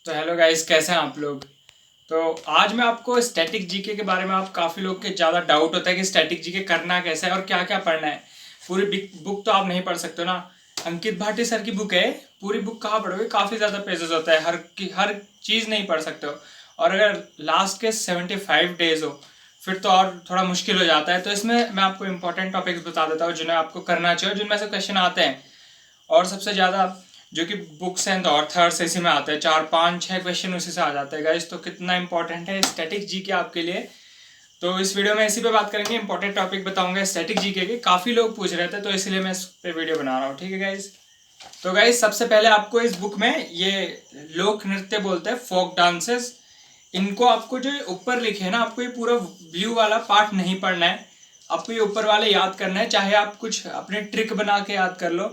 तो hello guys, कैसे हैं आप लोग। तो आज मैं आपको स्टैटिक जीके के बारे में, आप काफ़ी लोग के ज़्यादा डाउट होता है कि स्टैटिक जीके करना कैसा है और क्या क्या पढ़ना है। पूरी बुक तो आप नहीं पढ़ सकते हो ना। अंकित भाटी सर की बुक है, पूरी बुक कहाँ पढ़ोगे, काफ़ी ज़्यादा पेजेस होता है, हर चीज़ नहीं पढ़ सकते हो। और अगर लास्ट के 75 डेज हो फिर तो और थोड़ा मुश्किल हो जाता है। तो इसमें मैं आपको इंपॉर्टेंट टॉपिक्स बता देता हूँ जिन्हें आपको करना चाहिए और जिनमें से क्वेश्चन आते हैं। और सबसे ज़्यादा जो कि बुक्स एंड ऑथर्स इसी में आते हैं, 4 5 6 क्वेश्चन उसी से आ जाते हैं गाइस। तो कितना इंपॉर्टेंट है स्टैटिक जीके आपके लिए। तो इस वीडियो में इसी पे बात करेंगे, इंपॉर्टेंट टॉपिक बताऊंगा स्टैटिक जीके के। काफ़ी लोग पूछ रहे थे तो इसलिए मैं इस पे वीडियो बना रहा हूँ, ठीक है गाइस। तो गाइस सबसे पहले आपको इस बुक में ये लोक नृत्य बोलते हैं, फोक डांसेस, इनको आपको जो ऊपर लिखे है ना, आपको ये पूरा ब्लू वाला पार्ट नहीं पढ़ना है। आपको ये ऊपर वाले याद करना है, चाहे आप कुछ अपने ट्रिक बना के याद कर लो,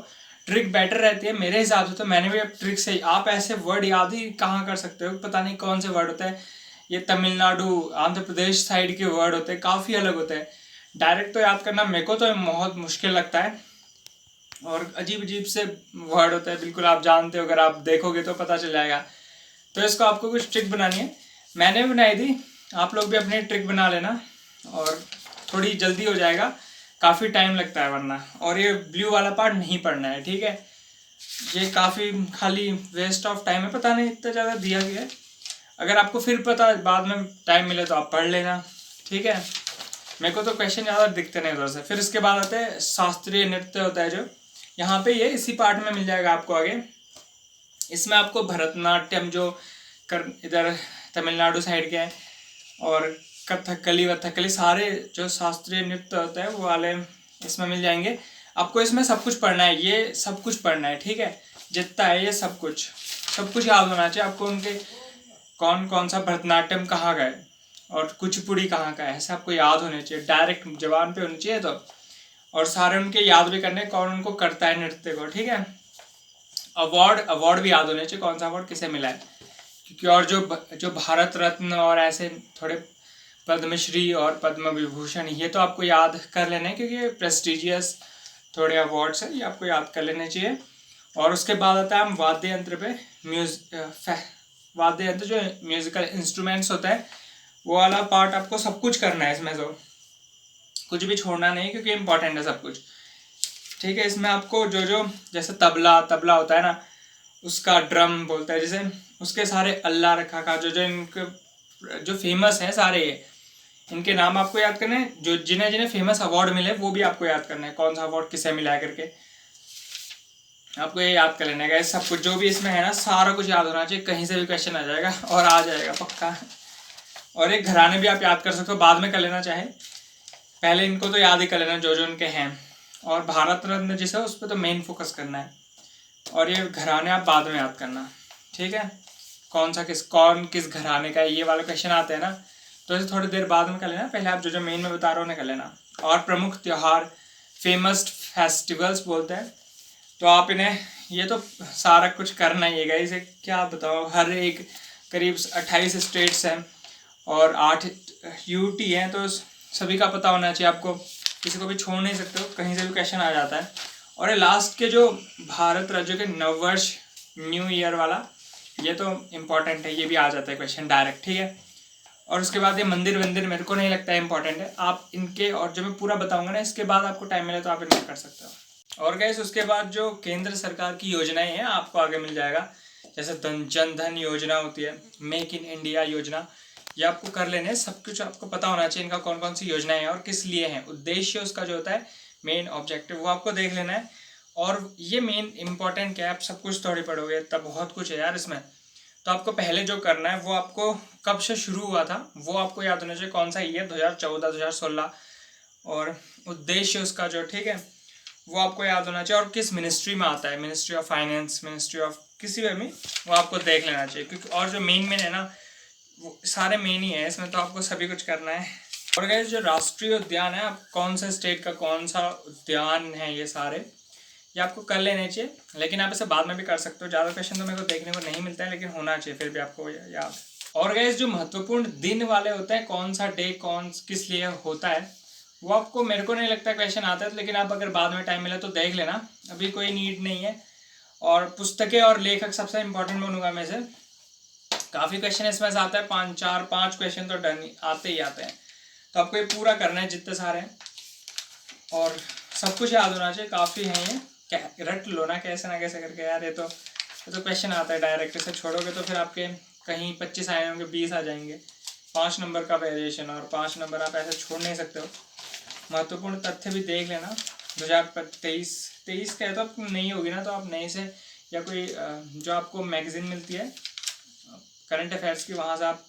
ट्रिक बेटर रहती है मेरे हिसाब से। तो मैंने भी अब ट्रिक से, आप ऐसे वर्ड याद ही कहाँ कर सकते हो, पता नहीं कौन से वर्ड होते हैं ये, तमिलनाडु आंध्र प्रदेश साइड के वर्ड होते हैं, काफ़ी अलग होते हैं। डायरेक्ट तो याद करना मेरे को तो बहुत मुश्किल लगता है, और अजीब अजीब से वर्ड होते हैं, बिल्कुल आप जानते हो, अगर आप देखोगे तो पता चल जाएगा। तो इसको आपको कुछ ट्रिक बनानी है, मैंने भी बनाई थी, आप लोग भी अपनी ट्रिक बना लेना और थोड़ी जल्दी हो जाएगा, काफ़ी टाइम लगता है वरना। और ये ब्लू वाला पार्ट नहीं पढ़ना है, ठीक है। ये काफ़ी खाली वेस्ट ऑफ टाइम है, पता नहीं इतना ज़्यादा दिया गया है। अगर आपको फिर पता बाद में टाइम मिले तो आप पढ़ लेना, ठीक है। मेरे को तो क्वेश्चन ज़्यादा दिखते नहीं उधर से। फिर इसके बाद आते हैं शास्त्रीय नृत्य होता है जो, यहाँ पे ये इसी पार्ट में मिल जाएगा आपको आगे। इसमें आपको भरतनाट्यम जो कर इधर तमिलनाडु साइड के हैं, और कथकली वथकली, सारे जो शास्त्रीय नृत्य होता है वो वाले इसमें मिल जाएंगे। आपको इसमें सब कुछ पढ़ना है, ये सब कुछ पढ़ना है, ठीक है। जितना है ये सब कुछ याद होना चाहिए आपको। उनके कौन कौन सा भरतनाट्यम कहाँ का है और कुचिपुड़ी कहाँ का है, ऐसे आपको याद होने चाहिए, डायरेक्ट जबान पे होनी चाहिए। तो और सारे उनके याद भी करने, कौन उनको करता है नृत्य को, ठीक है। अवार्ड भी याद होने चाहिए, कौन सा अवार्ड किसे मिला है। क्योंकि और जो भारत रत्न और ऐसे थोड़े पद्मश्री और पद्म विभूषण, ये तो आपको याद कर लेना है क्योंकि प्रेस्टिजियस थोड़े अवार्ड्स हैं, ये आपको याद कर लेने चाहिए। और उसके बाद आता है हम वाद्य यंत्र पे। वाद्य यंत्र जो म्यूजिकल इंस्ट्रूमेंट्स होता है वो वाला पार्ट आपको सब कुछ करना है इसमें, तो कुछ भी छोड़ना नहीं क्योंकि इंपॉर्टेंट है सब कुछ, ठीक है। इसमें आपको जो जो जैसे तबला तबला होता है ना, उसका ड्रम बोलता है जैसे, उसके सारे अल्लाह रखा का जो जो इनके जो फेमस है सारे ये, इनके नाम आपको याद करने हैं। जो जिन्हें जिन्हें फेमस अवार्ड मिले वो भी आपको याद करना है, कौन सा अवार्ड किसे मिला है करके आपको ये याद कर लेना है। सब कुछ जो भी इसमें है ना, सारा कुछ याद होना चाहिए, कहीं से भी क्वेश्चन आ जाएगा और आ जाएगा पक्का। और एक घराने भी आप याद कर सकते हो, बाद में कर लेना चाहे, पहले इनको तो याद ही कर लेना जो जो इनके हैं। और भारत रत्न जिसे उस पर तो मेन फोकस करना है, और ये घराने आप बाद में याद करना, ठीक है। कौन किस घराने का है, ये वाला क्वेश्चन आते हैं ना, तो इसे थोड़ी देर बाद में कर लेना, पहले आप जो जो मेन में बता रहे हो उन्हें कर लेना। और प्रमुख त्यौहार, फेमस फेस्टिवल्स बोलते हैं, तो आप इन्हें, ये तो सारा कुछ करना ही है इसे, क्या बताओ, हर एक करीब 28 स्टेट्स हैं और 8 यूटी हैं, तो सभी का पता होना चाहिए आपको, किसी को भी छोड़ नहीं सकते हो, कहीं से भी क्वेश्चन आ जाता है। और ये लास्ट के जो भारत राज्यों के नववर्ष, न्यू ईयर वाला, ये तो इम्पोर्टेंट है, ये भी आ जाता है क्वेश्चन डायरेक्ट, ठीक है। और उसके बाद ये मंदिर वंदिर मेरे को नहीं लगता है इंपॉर्टेंट है, आप इनके, और जो मैं पूरा बताऊंगा ना इसके बाद आपको टाइम मिले तो आप इनका कर सकते हो। और गैस उसके बाद जो केंद्र सरकार की योजनाएं हैं आपको आगे मिल जाएगा, जैसे जन धन योजना होती है, मेक इन इंडिया योजना, ये आपको कर लेने, सब कुछ आपको पता होना चाहिए इनका कौन कौन सी योजनाएं हैं और किस लिए हैं, उद्देश्य उसका जो होता है, मेन ऑब्जेक्टिव, वो आपको देख लेना है। और ये मेन इंपॉर्टेंट क्या है, आप सब कुछ थोड़ी पढ़ोगे, तब बहुत कुछ है यार इसमें। तो आपको पहले जो करना है वो आपको कब से शुरू हुआ था वो आपको याद होना चाहिए, कौन सा ईयर, 2014 2016, और उद्देश्य उसका जो, ठीक है, वो आपको याद होना चाहिए। और किस मिनिस्ट्री में आता है, ministry of finance, ministry of किसी में वो आपको देख लेना चाहिए, क्योंकि और जो मेन है ना वो सारे मेन ही है इसमें, तो आपको सभी कुछ करना है। और गाइस जो राष्ट्रीय उद्यान है, आप कौन सा स्टेट का कौन सा उद्यान है, ये सारे ये आपको कर लेने चाहिए, लेकिन आप इसे बाद में भी कर सकते हो, ज़्यादा क्वेश्चन तो मेरे को देखने को नहीं मिलता है, लेकिन होना चाहिए फिर भी आपको याद। और गाइस जो महत्वपूर्ण दिन वाले होते हैं, कौन सा डे कौन किस लिए होता है, वो आपको, मेरे को नहीं लगता क्वेश्चन आता है, लेकिन आप अगर बाद में टाइम मिला तो देख लेना, अभी कोई नीड नहीं है। और पुस्तकें और लेखक सबसे इंपॉर्टेंट बोलूँगा मैं से, काफ़ी क्वेश्चन इसमें से आता है, 5 क्वेश्चन तो डन आते ही आते हैं। तो आपको ये पूरा करना है जितने सारे हैं, और सब कुछ याद होना चाहिए। काफ़ी हैं ये, क्या रट लो ना कैसे ना कैसे करके यार। ये तो क्वेश्चन आता है डायरेक्ट से छोड़ोगे तो फिर आपके कहीं 25 आए होंगे, 20 आ जाएंगे। 5 नंबर का वेरिएशन, और 5 नंबर आप ऐसे छोड़ नहीं सकते हो। महत्वपूर्ण तथ्य भी देख लेना। 2023 का है तो आप नहीं होगी ना, तो आप नए से या कोई जो आपको मैगजीन मिलती है करंट अफेयर्स की, वहाँ से आप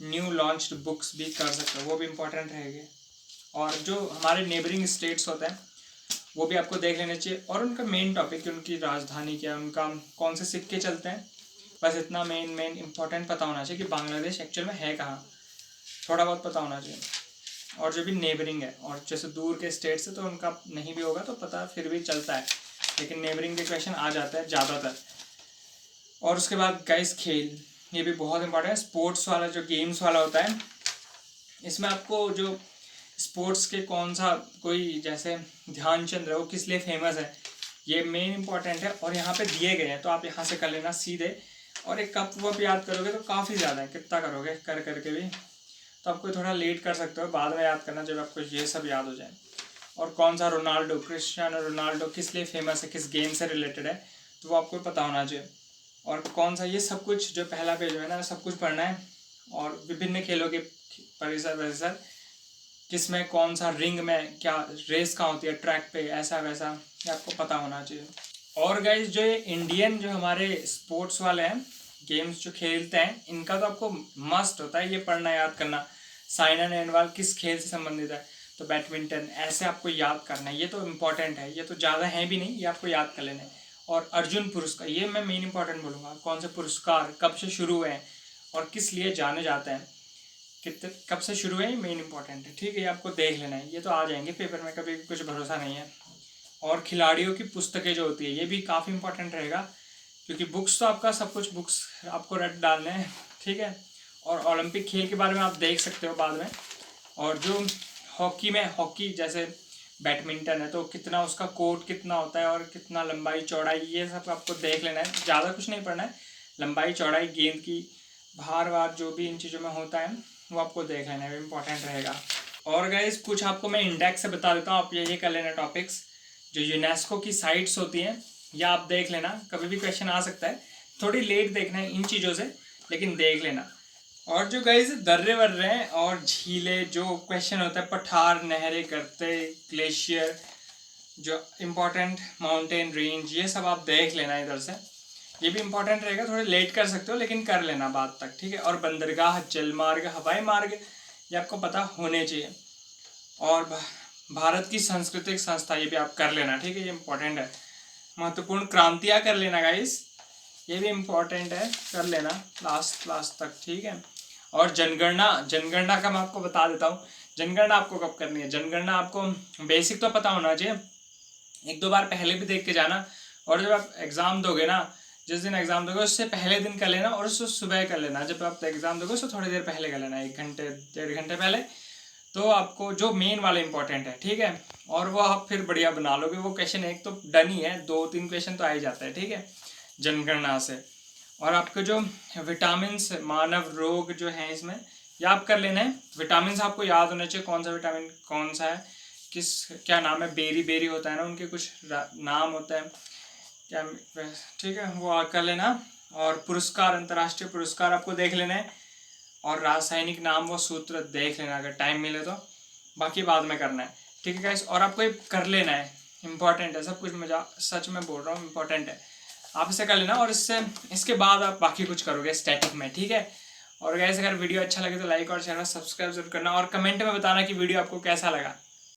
न्यू लॉन्च्ड बुक्स भी कर सकते हो, वो भी इम्पोर्टेंट रहेंगे। और जो हमारे नेबरिंग स्टेट्स होते हैं वो भी आपको देख लेने चाहिए, और उनका मेन टॉपिक, उनकी राजधानी क्या है, उनका कौन से सिक्के चलते हैं, बस इतना मेन इंपॉर्टेंट पता होना चाहिए कि बांग्लादेश एक्चुअल में है कहाँ, थोड़ा बहुत पता होना चाहिए। और जो भी नेबरिंग है, और जैसे दूर के स्टेट्स है तो उनका नहीं भी होगा तो पता फिर भी चलता है, लेकिन नेबरिंग के क्वेश्चन आ जाता है ज़्यादातर। और उसके बाद गाइस खेल, ये भी बहुत इंपॉर्टेंट है। स्पोर्ट्स वाला जो गेम्स वाला होता है, इसमें आपको जो स्पोर्ट्स के कौन सा, कोई जैसे ध्यानचंद है वो किस लिए फेमस है, ये मेन इंपॉर्टेंट है। और यहाँ पे दिए गए हैं तो आप यहाँ से कर लेना सीधे। और एक कप वप याद करोगे तो काफ़ी ज़्यादा है, कितना करोगे कर करके भी, तो आपको थोड़ा लेट कर सकते हो, बाद में याद करना जब आपको ये सब याद हो जाए। और कौन सा रोनाल्डो, क्रिस्टियानो रोनाल्डो किस लिए फेमस है, किस गेम से रिलेटेड है, तो वो आपको पता होना चाहिए। और कौन सा, ये सब कुछ जो पहला पेज है ना, सब कुछ पढ़ना है। और विभिन्न खेलों के परिसर किस में, कौन सा रिंग में क्या रेस कहाँ होती है, ट्रैक पे, ऐसा वैसा, ये आपको पता होना चाहिए। और गाइज जो ये इंडियन जो हमारे स्पोर्ट्स वाले हैं, गेम्स जो खेलते हैं, इनका तो आपको मस्ट होता है ये पढ़ना, याद करना। साइना नेहवाल किस खेल से संबंधित है, तो बैडमिंटन, ऐसे आपको याद करना है। ये तो इम्पोर्टेंट है, ये तो ज़्यादा है भी नहीं, ये आपको याद कर लेना है। और अर्जुन पुरस्कार, ये मैं मेन इंपॉर्टेंट बोलूँगा, कौन से पुरस्कार कब से शुरू हुए हैं और किस लिए जाने जाते हैं, कितने कब से शुरू है, मेन इंपॉर्टेंट है। ठीक है, ये आपको देख लेना है, ये तो आ जाएंगे पेपर में, कभी कुछ भरोसा नहीं है। और खिलाड़ियों की पुस्तकें जो होती है, ये भी काफ़ी इंपॉर्टेंट रहेगा, क्योंकि बुक्स तो आपका सब कुछ बुक्स आपको रट डालने हैं। ठीक है, और ओलंपिक खेल के बारे में आप देख सकते हो बाद में। और जो हॉकी में, हॉकी जैसे बैडमिंटन है तो कितना उसका कोर्ट कितना होता है और कितना लंबाई चौड़ाई, ये सब आपको देख लेना है। ज़्यादा कुछ नहीं पढ़ना है, लंबाई चौड़ाई, गेंद की भार वार, जो भी इन चीज़ों में होता है वो आपको देख लेना है, इंपॉर्टेंट रहेगा। और गाइस कुछ आपको मैं इंडेक्स से बता देता हूँ, आप ये कर लेना टॉपिक्स। जो यूनेस्को की साइट्स होती हैं, या आप देख लेना, कभी भी क्वेश्चन आ सकता है, थोड़ी लेट देखना है इन चीज़ों से, लेकिन देख लेना। और जो गाइस दर्रे वर्रे हैं और झीलें, जो क्वेश्चन होता है, पठार, नहरें, गर्ते, ग्लेशियर, जो इम्पोर्टेंट माउंटेन रेंज, ये सब आप देख लेना इधर से, ये भी इंपॉर्टेंट रहेगा। थोड़े लेट कर सकते हो लेकिन कर लेना बाद तक। ठीक है, और बंदरगाह, जल मार्ग, हवाई मार्ग, ये आपको पता होने चाहिए। और भारत की सांस्कृतिक संस्था, ये भी आप कर लेना। ठीक है, ये इंपॉर्टेंट है। महत्वपूर्ण क्रांतियाँ कर लेना गाइस, ये भी इम्पोर्टेंट है, कर लेना लास्ट तक। ठीक है, और जनगणना का मैं आपको बता देता हूँ। जनगणना आपको कब करनी है, जनगणना आपको बेसिक तो पता होना चाहिए, 1-2 बार पहले भी देख के जाना। और जब आप एग्ज़ाम दोगे ना, जिस दिन एग्ज़ाम दोगे उससे पहले दिन कर लेना, और उसको सुबह कर लेना। जब आप एग्ज़ाम दोगे उससे थोड़ी देर पहले कर लेना, 1 घंटे 1.5 घंटे पहले, तो आपको जो मेन वाला इंपॉर्टेंट है। ठीक है, और वो आप फिर बढ़िया बना लोगे। वो क्वेश्चन एक तो डन ही है, 2-3 क्वेश्चन तो आ ही जाता है। ठीक है, जनगणना से। और आपके जो विटामिन, मानव रोग जो है इसमें, ये आप कर लेना है। विटामिन आपको याद होना चाहिए, कौन सा विटामिन कौन सा है, क्या नाम है, बेरी होता है ना, उनके कुछ नाम होता है क्या। ठीक है, वो कर लेना। और पुरस्कार, अंतर्राष्ट्रीय पुरस्कार आपको देख लेना है। और रासायनिक नाम व सूत्र देख लेना अगर टाइम मिले तो, बाकी बाद में करना है। ठीक है गाइस, और आपको ये कर लेना है, इंपॉर्टेंट है सब कुछ, मैं सच में बोल रहा हूँ, इंपॉर्टेंट है, आप इसे कर लेना। और इसके बाद आप बाकी कुछ करोगे स्टैटिक में। ठीक है, और गाइस अगर वीडियो अच्छा लगे तो लाइक और चैनल सब्सक्राइब जरूर करना, और कमेंट में बताना कि वीडियो आपको कैसा लगा।